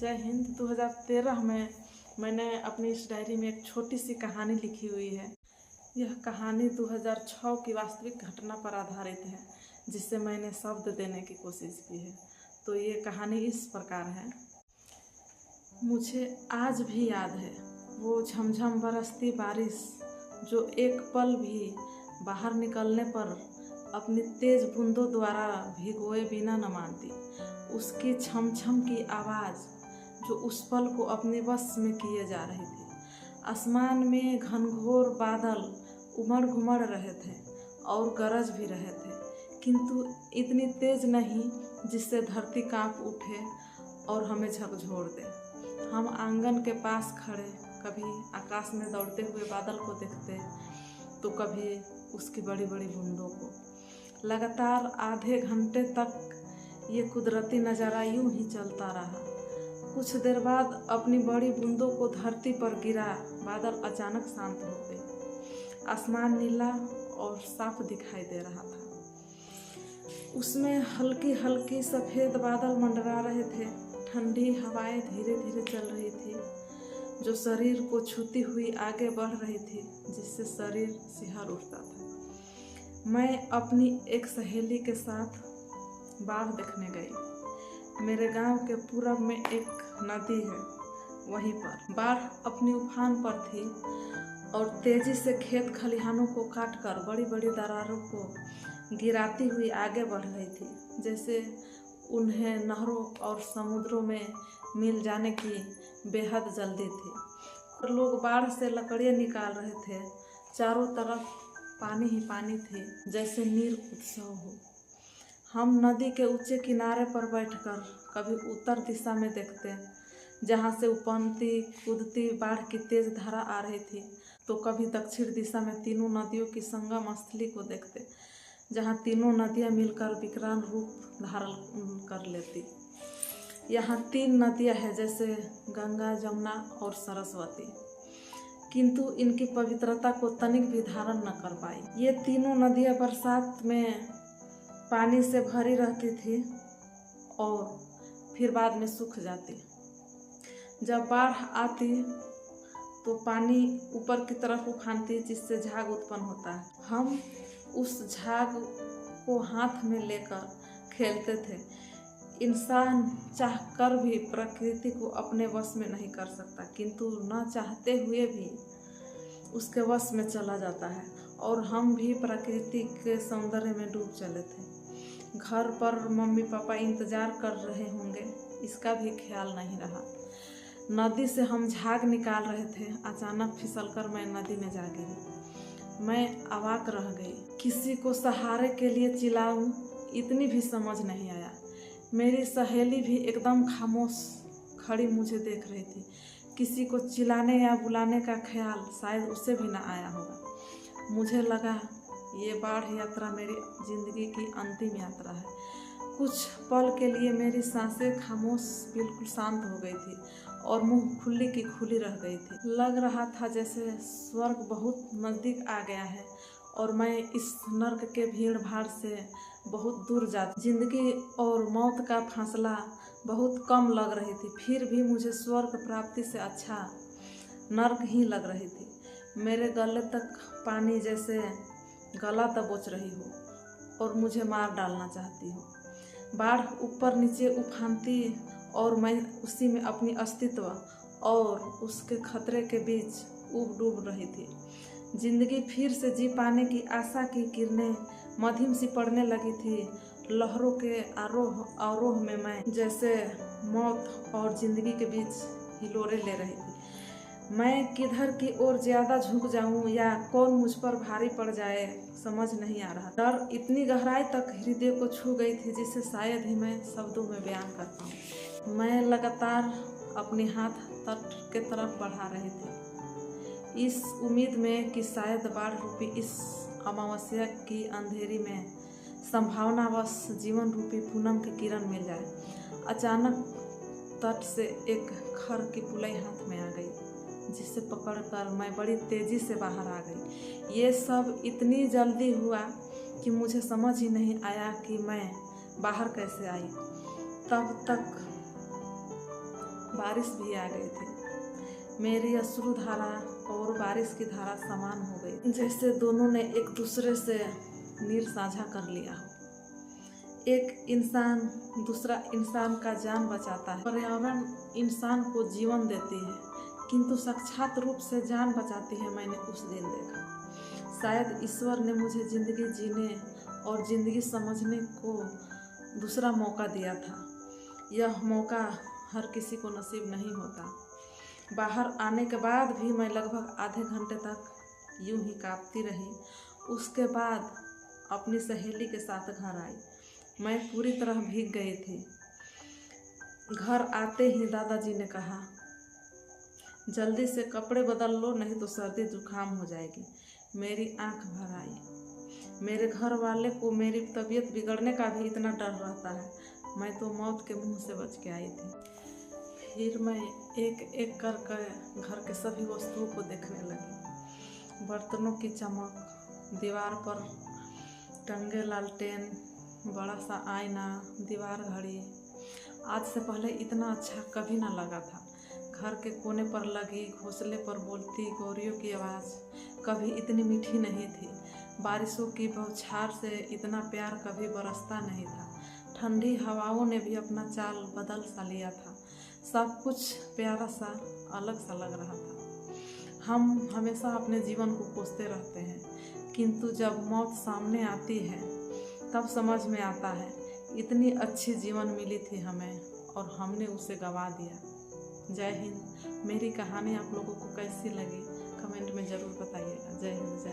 जय हिंद। 2013 में मैंने अपनी इस डायरी में एक छोटी सी कहानी लिखी हुई है। यह कहानी 2006 की वास्तविक घटना पर आधारित है, जिसे मैंने शब्द देने की कोशिश की है। तो ये कहानी इस प्रकार है। मुझे आज भी याद है वो झमझम बरसती बारिश, जो एक पल भी बाहर निकलने पर अपनी तेज बूंदों द्वारा भिगोए बिना न मानती। उसकी छम छम की आवाज़ जो उस पल को अपने वश में किए जा रही थी। आसमान में घनघोर बादल उमड़ घुमड़ रहे थे और गरज भी रहे थे, किंतु इतनी तेज नहीं जिससे धरती कांप उठे और हमें झकझोर दे। हम आंगन के पास खड़े कभी आकाश में दौड़ते हुए बादल को देखते, तो कभी उसकी बड़ी बड़ी बूंदों को। लगातार आधे घंटे तक ये कुदरती नज़ारा यूं ही चलता रहा। कुछ देर बाद अपनी बड़ी बूंदों को धरती पर गिरा बादल अचानक शांत हो गए। आसमान नीला और साफ दिखाई दे रहा था। उसमें हल्की हल्की सफ़ेद बादल मंडरा रहे थे। ठंडी हवाएं धीरे धीरे चल रही थी, जो शरीर को छूती हुई आगे बढ़ रही थी, जिससे शरीर सिहर उठता था। मैं अपनी एक सहेली के साथ बाढ़ देखने गई। मेरे गांव के पूरब में एक नदी है, वहीं पर बाढ़ अपनी उफान पर थी और तेजी से खेत खलिहानों को काटकर बड़ी बड़ी दरारों को गिराती हुई आगे बढ़ रही थी, जैसे उन्हें नहरों और समुद्रों में मिल जाने की बेहद जल्दी थी। लोग बाढ़ से लकड़ियाँ निकाल रहे थे। चारों तरफ पानी ही पानी थे, जैसे नीर उत्सव हो। हम नदी के ऊंचे किनारे पर बैठकर कभी उत्तर दिशा में देखते, जहाँ से उफनती कूदती बाढ़ की तेज धारा आ रही थी, तो कभी दक्षिण दिशा में तीनों नदियों की संगम स्थली को देखते, जहाँ तीनों नदियाँ मिलकर विकराल रूप धारण कर लेती। यहाँ 3 नदियाँ हैं, जैसे गंगा, जमुना और सरस्वती, किंतु इनकी पवित्रता को तनिक भी धारण न कर पाई। ये तीनों नदियाँ बरसात में पानी से भरी रहती थी और फिर बाद में सूख जाती। जब बाढ़ आती तो पानी ऊपर की तरफ उफानती, जिससे झाग उत्पन्न होता है। हम उस झाग को हाथ में लेकर खेलते थे। इंसान चाहकर भी प्रकृति को अपने वश में नहीं कर सकता, किंतु न चाहते हुए भी उसके वश में चला जाता है, और हम भी प्रकृति के सौंदर्य में डूब चले थे। घर पर मम्मी पापा इंतजार कर रहे होंगे, इसका भी ख्याल नहीं रहा। नदी से हम झाग निकाल रहे थे। अचानक फिसलकर मैं नदी में जा गिरी। मैं अवाक रह गई। किसी को सहारे के लिए चिल्लाऊं, इतनी भी समझ नहीं आया। मेरी सहेली भी एकदम खामोश खड़ी मुझे देख रही थी। किसी को चिल्लाने या बुलाने का ख्याल शायद उसे भी न आया होगा। मुझे लगा ये बाढ़ यात्रा मेरी जिंदगी की अंतिम यात्रा है। कुछ पल के लिए मेरी सांसें खामोश बिल्कुल शांत हो गई थी और मुंह खुली की खुली रह गई थी। लग रहा था जैसे स्वर्ग बहुत नज़दीक आ गया है और मैं इस नर्क के भीड़ भाड़ से बहुत दूर जाती। जिंदगी और मौत का फासला बहुत कम लग रही थी, फिर भी मुझे स्वर्ग प्राप्ति से अच्छा नर्क ही लग रही थी। मेरे गले तक पानी जैसे गला दबोच रही हो और मुझे मार डालना चाहती हो। बाढ़ ऊपर नीचे उफानती और मैं उसी में अपनी अस्तित्व और उसके खतरे के बीच उब डूब रही थी। जिंदगी फिर से जी पाने की आशा की किरणें मध्यम सी पड़ने लगी थी। लहरों के आरोह अवरोह में मैं जैसे मौत और जिंदगी के बीच हिलोरे ले रही थी। मैं किधर की ओर ज्यादा झुक जाऊं या कौन मुझ पर भारी पड़ जाए, समझ नहीं आ रहा। डर इतनी गहराई तक हृदय को छू गई थी, जिसे शायद ही मैं शब्दों में बयान कर पाऊं। मैं लगातार अपने हाथ तट के तरफ बढ़ा रही थी, इस उम्मीद में कि शायद बाढ़ रूपी इस अमावस्या की अंधेरी में संभावनावश जीवन रूपी पूनम की किरण मिल जाए। अचानक तट से एक खर की पुलाई हाथ में आ गई, जिसे पकड़कर मैं बड़ी तेजी से बाहर आ गई। ये सब इतनी जल्दी हुआ कि मुझे समझ ही नहीं आया कि मैं बाहर कैसे आई। तब तक बारिश भी आ गई थी। मेरी अश्रुधारा और बारिश की धारा समान हो गई, जैसे दोनों ने एक दूसरे से नीर साझा कर लिया हो। एक इंसान दूसरा इंसान का जान बचाता है। पर्यावरण इंसान को जीवन देती है, किंतु साक्षात रूप से जान बचाती है, मैंने उस दिन देखा। शायद ईश्वर ने मुझे जिंदगी जीने और जिंदगी समझने को दूसरा मौका दिया था। यह मौका हर किसी को नसीब नहीं होता। बाहर आने के बाद भी मैं लगभग आधे घंटे तक यूं ही कांपती रही। उसके बाद अपनी सहेली के साथ घर आई। मैं पूरी तरह भीग गई थी। घर आते ही दादाजी ने कहा, जल्दी से कपड़े बदल लो, नहीं तो सर्दी जुकाम हो जाएगी। मेरी आंख भर आई। मेरे घर वाले को मेरी तबीयत बिगड़ने का भी इतना डर रहता है। मैं तो मौत के मुंह से बच के आई थी। फिर मैं एक एक करके घर के सभी वस्तुओं को देखने लगी। बर्तनों की चमक, दीवार पर टंगे लालटेन, बड़ा सा आईना, दीवार घड़ी। आज से पहले इतना अच्छा कभी ना लगा था। घर के कोने पर लगी घोंसले पर बोलती गौरियों की आवाज़ कभी इतनी मीठी नहीं थी। बारिशों की बौछार से इतना प्यार कभी बरसता नहीं था। ठंडी हवाओं ने भी अपना चाल बदल सा लिया था। सब कुछ प्यारा सा, अलग सा लग रहा था। हम हमेशा अपने जीवन को कोसते रहते हैं, किंतु जब मौत सामने आती है तब समझ में आता है इतनी अच्छी जीवन मिली थी हमें और हमने उसे गंवा दिया। जय हिंद। मेरी कहानी आप लोगों को कैसी लगी कमेंट में ज़रूर बताइएगा। जय हिंद। जय